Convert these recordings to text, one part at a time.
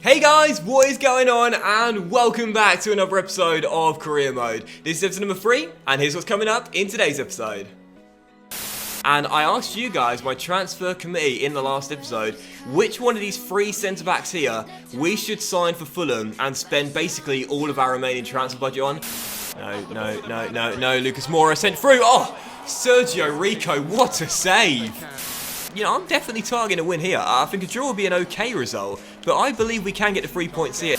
Hey guys, what is going on? And welcome back to another episode of Career Mode. This is episode number 3, and here's what's coming up in today's episode. And I asked you guys, my transfer committee, in the last episode, which one of these 3 centre-backs here we should sign for Fulham and spend basically all of our remaining transfer budget on. No, Lucas Moura sent through. Oh, Sergio Rico, what a save. You know, I'm definitely targeting a win here. I think a draw will be an okay result, but I believe we can get the 3 points here.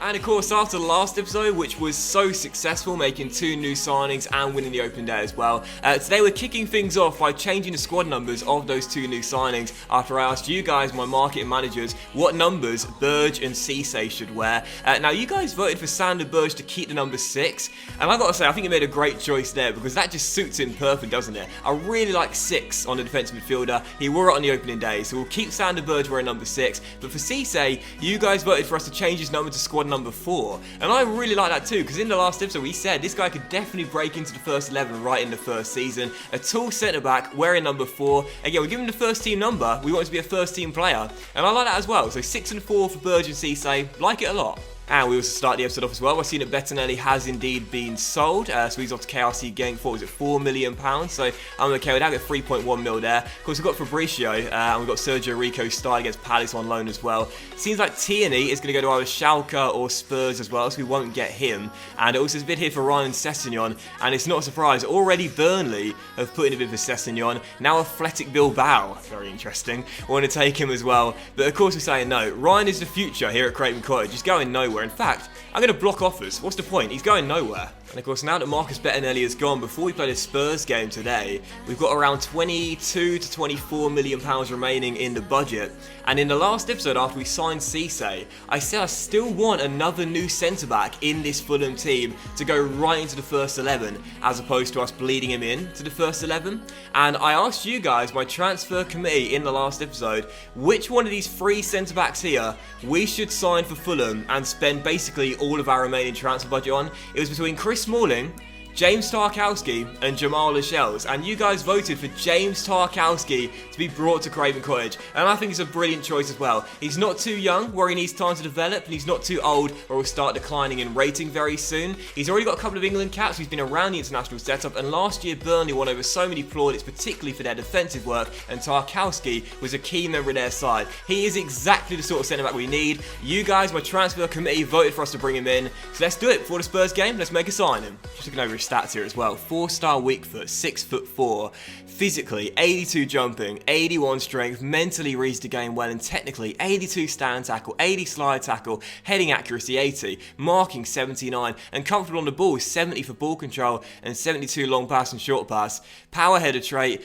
And of course, after the last episode, which was so successful, making 2 new signings and winning the open day as well, today we're kicking things off by changing the squad numbers of those 2 new signings after I asked you guys, my marketing managers, what numbers Burge and Cisse should wear. Now, you guys voted for Sander Burge to keep the number 6, and I've got to say, I think he made a great choice there because that just suits him perfect, doesn't it? I really like 6 on the defensive midfielder. He wore it on the opening day, so we'll keep Sander Burge wearing number 6, but for Cisse, you guys voted for us to change his number to squad number 4, and I really like that too, because in the last episode we said this guy could definitely break into the first 11 right in the first season. A tall centre back wearing number 4. Again, we're giving him the first team number. We want him to be a first team player, and I like that as well. So 6 and 4 for Burge and Cisse. Like it a lot. And we also start the episode off as well by seeing that Bettinelli has indeed been sold. So he's off to KRC getting for, was it £4 million? So I'm okay with that, get 3.1 mil there. Of course, we've got Fabricio, and we've got Sergio Rico starting against Palace on loan as well. Seems like Tierney is going to go to either Schalke or Spurs as well, so we won't get him. And also, there's a bid here for Ryan Sessegnon, and it's not a surprise. Already Burnley have put in a bid for Sessegnon. Now Athletic Bilbao, very interesting, want to take him as well. But of course, we're saying no. Ryan is the future here at Craven Cottage. He's going nowhere. In fact, I'm going to block offers. What's the point? He's going nowhere. And of course, now that Marcus Bettinelli is gone, before we play the Spurs game today, we've got around 22 to 24 million pounds remaining in the budget. And in the last episode, after we signed Cisse, I said I still want another new centre-back in this Fulham team to go right into the first 11, as opposed to us bleeding him in to the first 11. And I asked you guys, my transfer committee, in the last episode, which one of these 3 centre-backs here we should sign for Fulham and spend basically all of our remaining transfer budget on. It was between Chris Smalling, James Tarkowski and Jamal Lascelles, and you guys voted for James Tarkowski to be brought to Craven Cottage, and I think it's a brilliant choice as well. He's not too young where he needs time to develop, and he's not too old or will start declining in rating very soon. He's already got a couple of England caps, he's been around the international setup, and last year Burnley won over so many plaudits, particularly for their defensive work, and Tarkowski was a key member of their side. He is exactly the sort of centre-back we need. You guys, my transfer committee, voted for us to bring him in, so let's do it. Before the Spurs game, let's make a signing. Just looking over his stats here as well. 4-star weak foot, 6'4", physically 82 jumping, 81 strength, mentally reads the game well, and technically 82 stand tackle, 80 slide tackle, heading accuracy 80, marking 79, and comfortable on the ball 70 for ball control and 72 long pass and short pass. Power header trait.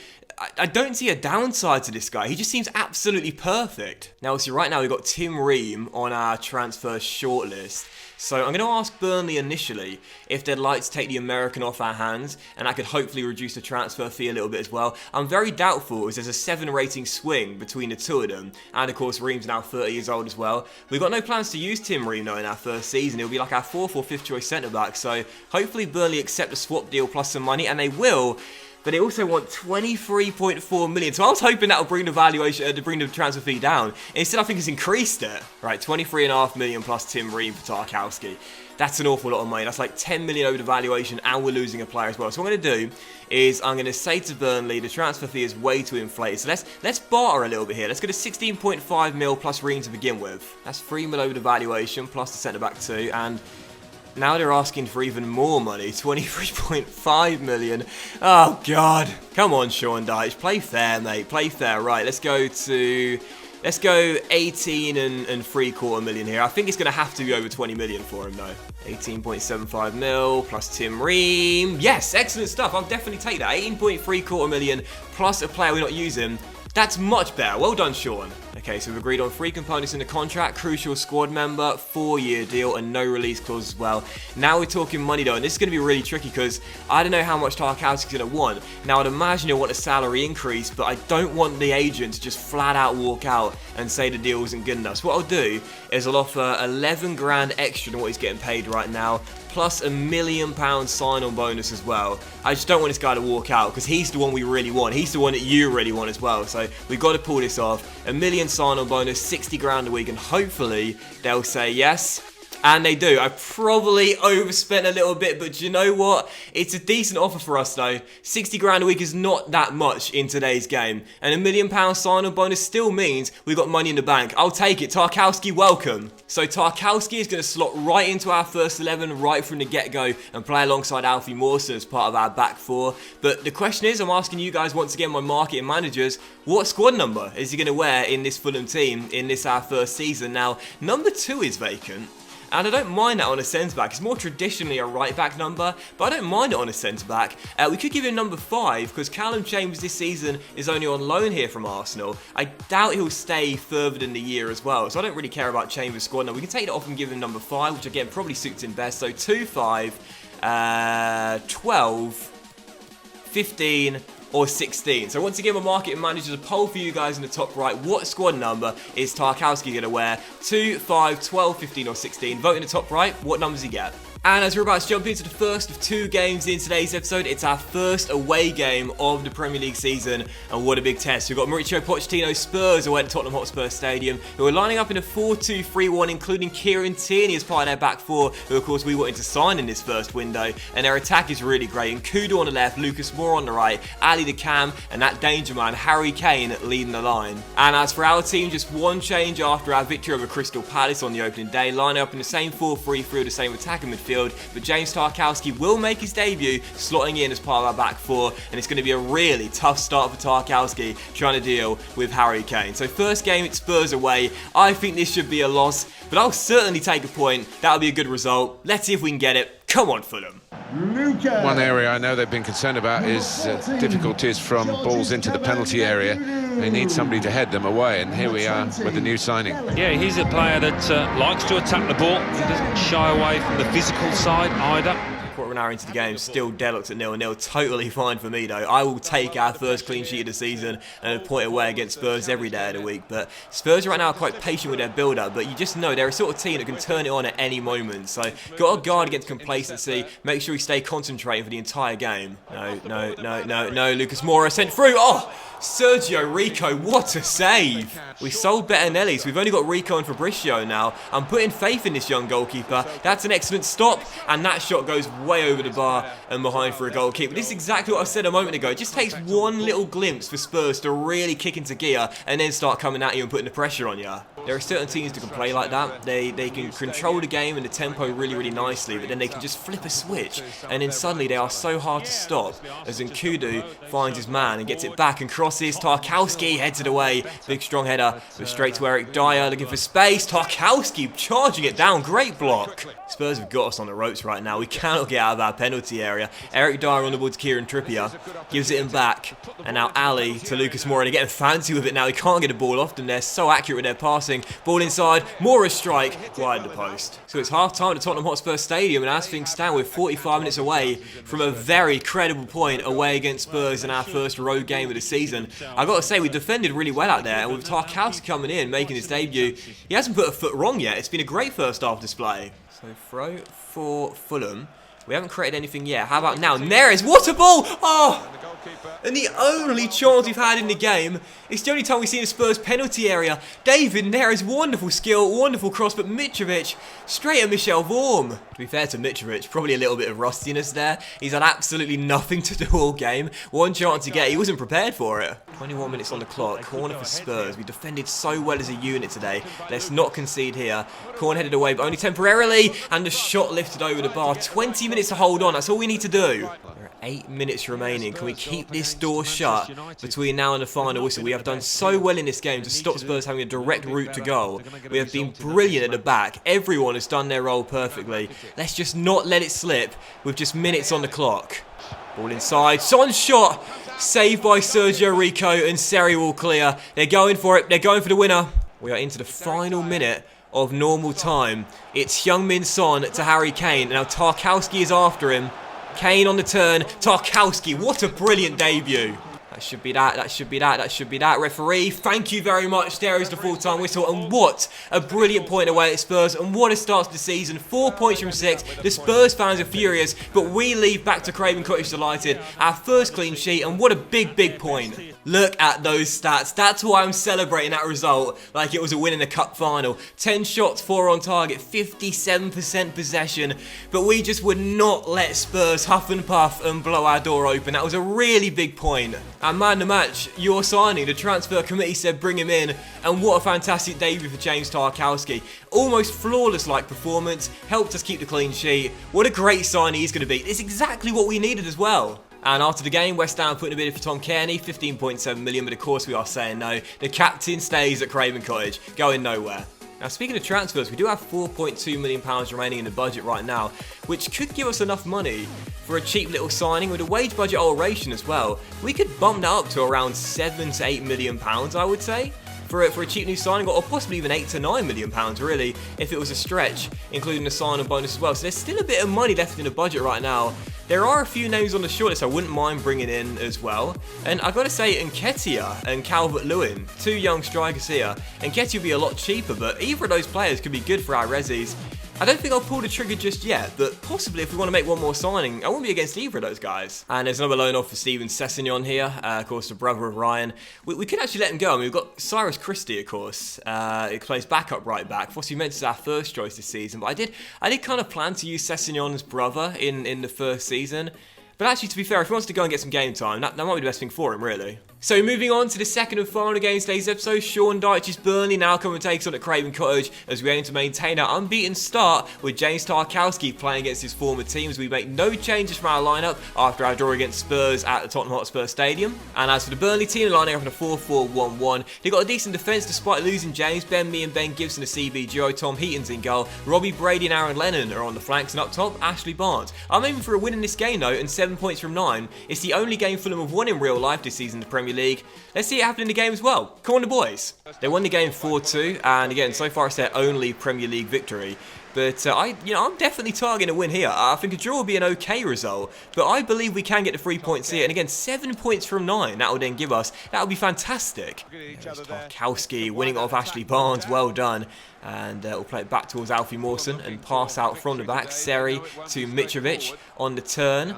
I don't see a downside to this guy. He just seems absolutely perfect. Now, see, right now we've got Tim Ream on our transfer shortlist. So I'm going to ask Burnley initially if they'd like to take the American off our hands, and that could hopefully reduce the transfer fee a little bit as well. I'm very doubtful as there's a 7 rating swing between the 2 of them, and of course Ream's now 30 years old as well. We've got no plans to use Tim Ream though in our first season. It'll be like our 4th or 5th choice centre-back, so hopefully Burnley accept a swap deal plus some money, and they will. But they also want 23.4 million. So I was hoping that would bring the valuation, to bring the transfer fee down. Instead, I think it's increased it. Right, 23.5 million plus Tim Ream for Tarkowski. That's an awful lot of money. That's like 10 million over the valuation, and we're losing a player as well. So what I'm going to do is I'm going to say to Burnley, the transfer fee is way too inflated. So let's barter a little bit here. Let's go to 16.5 mil plus Ream to begin with. That's 3 mil over the valuation plus the centre-back too, and now they're asking for even more money, 23.5 million. Oh, God. Come on, Sean Dyche. Play fair, mate. Play fair. Right, let's go 18 and 3/4 million here. I think it's going to have to be over 20 million for him, though. 18.75 mil plus Tim Ream. Yes, excellent stuff. I'll definitely take that. 18.75 million plus a player we're not using. That's much better. Well done, Sean. Okay, so we've agreed on 3 components in the contract: crucial squad member, 4-year deal, and no release clause as well. Now we're talking money though, and this is going to be really tricky because I don't know how much Tarkowski's going to want. Now I'd imagine he'll want a salary increase, but I don't want the agent to just flat out walk out and say the deal isn't good enough. So what I'll do is I'll offer 11 grand extra than what he's getting paid right now, plus £1 million sign-on bonus as well. I just don't want this guy to walk out because he's the one we really want. He's the one that you really want as well. So So we've got to pull this off. $1 million sign-on bonus, 60 grand a week, and hopefully they'll say yes. And they do. I probably overspent a little bit, but you know what? It's a decent offer for us though. 60 grand a week is not that much in today's game. And £1 million sign-on bonus still means we've got money in the bank. I'll take it. Tarkowski, welcome. So Tarkowski is going to slot right into our first 11 right from the get-go and play alongside Alfie Mawson as part of our back four. But the question is, I'm asking you guys once again, my marketing managers, what squad number is he going to wear in this Fulham team in this our first season? Now, number 2 is vacant. And I don't mind that on a centre-back. It's more traditionally a right-back number, but I don't mind it on a centre-back. We could give him number 5, because Callum Chambers this season is only on loan here from Arsenal. I doubt he'll stay further than the year as well, so I don't really care about Chambers' squad. Now, we can take it off and give him number 5, which again probably suits him best. So 2, 5, 12, 15... or 16. So once again, my marketing manager's a poll for you guys in the top right. What squad number is Tarkowski going to wear? 2, 5, 12, 15 or 16? Vote in the top right. What numbers he get? And as we're about to jump into the first of 2 games in today's episode, it's our first away game of the Premier League season, and what a big test. We've got Mauricio Pochettino's Spurs away at Tottenham Hotspur Stadium, who are lining up in a 4-2-3-1, including Kieran Tierney as part of their back four, who of course we wanted to sign in this first window, and their attack is really great. And Kudo on the left, Lucas Moore on the right, Ali the Cam, and that danger man, Harry Kane, leading the line. And as for our team, just one change after our victory over Crystal Palace on the opening day, lining up in the same 4-3-3 with the same attacking midfield. But James Tarkowski will make his debut, slotting in as part of our back four, and it's going to be a really tough start for Tarkowski trying to deal with Harry Kane. So first game, it's Spurs away. I think this should be a loss, but I'll certainly take a point. That'll be a good result. Let's see if we can get it. Come on, Fulham. One area I know they've been concerned about is difficulties from balls into the penalty area. They need somebody to head them away, and here we are with the new signing. Yeah, he's a player that likes to attack the ball. He doesn't shy away from the physical side either. Quarter of an hour into the game, still deadlocked at 0-0. Totally fine for me though. I will take our first clean sheet of the season and a point away against Spurs every day of the week. But Spurs right now are quite patient with their build-up, but you just know they're a sort of team that can turn it on at any moment. So got to guard against complacency, make sure you stay concentrating for the entire game. No, Lucas Moura sent through. Oh! Sergio Rico, what a save! We sold Bettinelli, so we've only got Rico and Fabricio now. I'm putting faith in this young goalkeeper. That's an excellent stop, and that shot goes way over the bar and behind for a goal kick. But this is exactly what I said a moment ago. It just takes one little glimpse for Spurs to really kick into gear and then start coming at you and putting the pressure on you. There are certain teams that can play like that. They can control the game and the tempo really nicely, but then they can just flip a switch, and then suddenly they are so hard to stop as Nkudu finds his man and gets it back and crosses. Tarkowski heads it away. Big strong header, but straight to Eric Dyer looking for space. Tarkowski charging it down. Great block. Spurs have got us on the ropes right now. We cannot get out of our penalty area. Eric Dyer on the ball to Kieran Trippier. Gives it him back. And now Ali to Lucas Moura. They're getting fancy with it now. He can't get the ball off them. They're so accurate with their passing. Ball inside. Moura's strike. Wide the post. So it's half time at Tottenham Hotspur Stadium. And as things stand, we're 45 minutes away from a very credible point away against Spurs in our first road game of the season. I've got to say, we defended really well out there. And with Tarkowski coming in, making his debut, he hasn't put a foot wrong yet. It's been a great first half display. So throw for Fulham. We haven't created anything yet. How about now? Neres, what a ball! Oh! And the only chance we've had in the game, it's the only time we've seen a Spurs penalty area. David Neres, wonderful skill, wonderful cross, but Mitrovic, straight at Michel Vorm. To be fair to Mitrovic, probably a little bit of rustiness there. He's had absolutely nothing to do all game. One chance to get, he wasn't prepared for it. 21 minutes on the clock, corner for Spurs. We defended so well as a unit today. Let's not concede here. Corner headed away, but only temporarily, and the shot lifted over the bar. 20 minutes to hold on, that's all we need to do. 8 minutes remaining. Can we keep this door shut between now and the final whistle? We have done so well in this game to stop Spurs having a direct route to goal. We have been brilliant at the back. Everyone has done their role perfectly. Let's just not let it slip with just minutes on the clock. Ball inside. Son's shot. Saved by Sergio Rico, and Seri will clear. They're going for it. They're going for the winner. We are into the final minute of normal time. It's Heung-min Son to Harry Kane. Now Tarkowski is after him. Kane on the turn. Tarkowski, what a brilliant debut. That should be that, that should be that, that should be that. Referee, thank you very much. There is the full-time whistle. And what a brilliant point away at Spurs. And what a start to the season. 4 points from 6. The Spurs fans are furious. But we leave back to Craven Cottage delighted. Our first clean sheet. And what a big point. Look at those stats. That's why I'm celebrating that result like it was a win in a cup final. 10 shots, 4 on target, 57% possession. But we just would not let Spurs huff and puff and blow our door open. That was a really big point. And man the match, your signing, the transfer committee said bring him in. And what a fantastic debut for James Tarkowski. Almost flawless-like performance, helped us keep the clean sheet. What a great signing he's going to be. It's exactly what we needed as well. And after the game, West Ham put in a bid for Tom Kearney, 15.7 million, but of course we are saying no. The captain stays at Craven Cottage, going nowhere. Now speaking of transfers, we do have £4.2 million remaining in the budget right now, which could give us enough money for a cheap little signing with a wage budget alteration as well. We could bump that up to around £7 to £8 million, I would say. For a cheap new signing, or possibly even £8 to £9 million really, if it was a stretch, including the sign-on bonus as well. So there's still a bit of money left in the budget right now. There are a few names on the shortlist I wouldn't mind bringing in as well. And I've got to say, Nketiah and Calvert-Lewin, 2 young strikers here. Nketiah would be a lot cheaper, but either of those players could be good for our resis. I don't think I'll pull the trigger just yet, but possibly if we want to make one more signing, I won't be against either of those guys. And there's another loan off for Steven Sessegnon here, of course the brother of Ryan. We could actually let him go. I mean, we've got Cyrus Christie, of course, he plays backup right back. Obviously, meant to our first choice this season, but I did kind of plan to use Sessegnon's brother in the first season. But actually, to be fair, if he wants to go and get some game time, that might be the best thing for him, really. So moving on to the second and final game of today's episode, Sean Dyche's Burnley now come and take us on at Craven Cottage as we aim to maintain our unbeaten start with James Tarkowski playing against his former team as we make no changes from our lineup after our draw against Spurs at the Tottenham Hotspur Stadium. And as for the Burnley team, lining up in a 4-4-1-1. They've got a decent defence despite losing James, Ben Mee and Ben Gibson, the CB duo, Tom Heaton's in goal, Robbie Brady and Aaron Lennon are on the flanks, and up top, Ashley Barnes. I'm aiming for a win in this game though, and 7 points from 9. It's the only game Fulham have won in real life this season in the Premier League. Let's see it happen in the game as well. Come on the boys. They won the game 4-2, and again, so far it's their only Premier League victory. But I'm definitely targeting a win here. I think a draw will be an okay result, but I believe we can get the 3 points here. And again, 7 points from 9. That will then give us. That would be fantastic. Tarkowski winning off Ashley Barnes. Well done. And we'll play it back towards Alfie Mawson and pass out from the back. Seri to Mitrovic on the turn.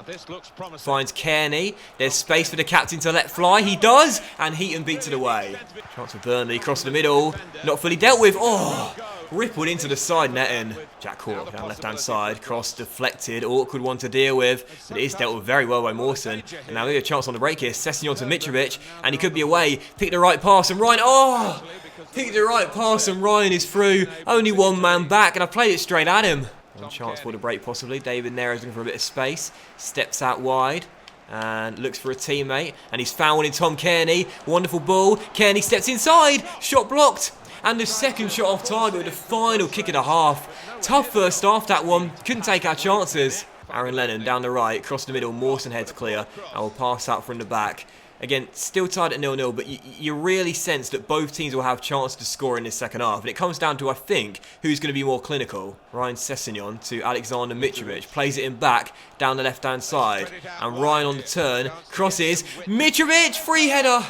Finds Kearney. There's space for the captain to let fly. He does. And Heaton beats it away. Chance for Burnley across the middle. Not fully dealt with. Oh! Rippled into the side netting. Jack Cork down left-hand side. Cross deflected. Awkward one to deal with. But it is dealt with very well by Mawson. And now we have a chance on the break here. Sessegnon to Mitrovic. And he could be away. Pick the right pass and Ryan. Oh! Pick the right pass and Ryan is through. Only one man back. And I played it straight at him. One chance for the break possibly. David Neres looking for a bit of space. Steps out wide. And looks for a teammate. And he's found one in Tom Kearney. Wonderful ball. Kearney steps inside. Shot blocked. And the second shot off target with the final kick of the half. Tough first half that one. Couldn't take our chances. Aaron Lennon down the right. Across the middle. Mawson heads clear. And will pass out from the back. Again, still tied at 0-0, but you really sense that both teams will have chances to score in this second half. And it comes down to, I think, who's going to be more clinical. Ryan Sessegnon to Alexander Mitrovic. Plays it in back, down the left-hand side. And Ryan on the turn. Crosses. Mitrovic! Free header!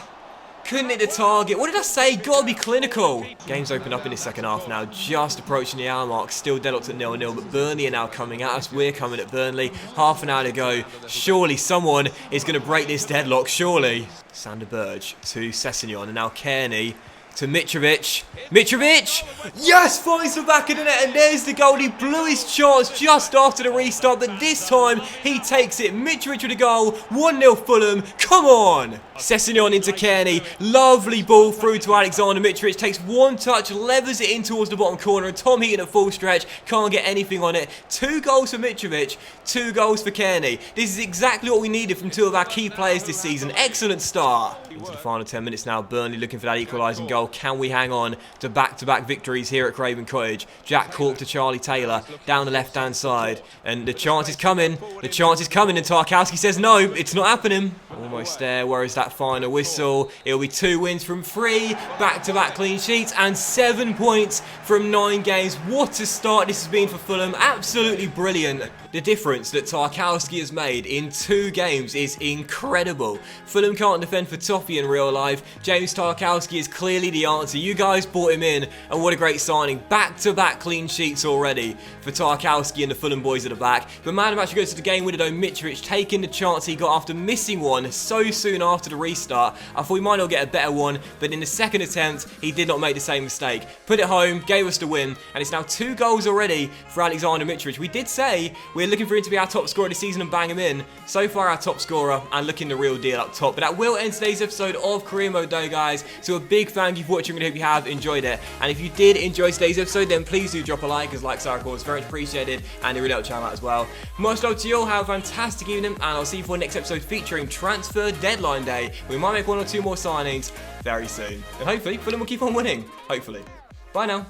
Couldn't hit the target. What did I say? Gotta be clinical. Game's opened up in the second half now, just approaching the hour mark. Still deadlocked at 0-0, but Burnley are now coming at us. We're coming at Burnley. Half an hour to go. Surely someone is going to break this deadlock, surely. Sander Berge to Sessegnon, and now Kearney to Mitrovic. Mitrovic! Yes! Finds the back of the net, and there's the goal. He blew his chance just after the restart, but this time he takes it. Mitrovic with a goal. 1-0 Fulham. Come on! Sessegnon into Kearney. Lovely ball through to Alexander Mitrovic. Takes one touch, levers it in towards the bottom corner, and Tom Heaton at full stretch. Can't get anything on it. 2 goals for Mitrovic. 2 goals for Kearney. This is exactly what we needed from 2 of our key players this season. Excellent start. Into the final 10 minutes now. Burnley looking for that equalising goal. Can we hang on to back-to-back victories here at Craven Cottage? Jack Cork to Charlie Taylor down the left-hand side. And the chance is coming. The chance is coming, and Tarkowski says no, it's not happening. Almost there. Where is that final whistle? It'll be 2 wins from 3. Back-to-back clean sheets and 7 points from 9 games. What a start this has been for Fulham. Absolutely brilliant. The difference that Tarkowski has made in 2 games is incredible. Fulham can't defend for toffee in real life. James Tarkowski is clearly the answer. You guys bought him in, and what a great signing. Back-to-back clean sheets already for Tarkowski and the Fulham boys at the back. But man of match goes to the game winner though, Mitrovic, taking the chance he got after missing one so soon after the restart. I thought we might not get a better one, but in the second attempt, he did not make the same mistake. Put it home, gave us the win, and it's now 2 goals already for Alexander Mitrovic. We did say we're looking for him to be our top scorer this season and bang him in. So far, our top scorer and looking the real deal up top. But that will end today's episode of Career Mode though, guys. So a big thank you for watching. I hope you have enjoyed it. And if you did enjoy today's episode, then please do drop a like, as likes are of course very much appreciated, and it really helps the channel out as well. Much love to you all. Have a fantastic evening, and I'll see you for the next episode featuring transfer deadline day. We might make 1 or 2 more signings very soon. And hopefully, Fulham will keep on winning. Hopefully. Bye now.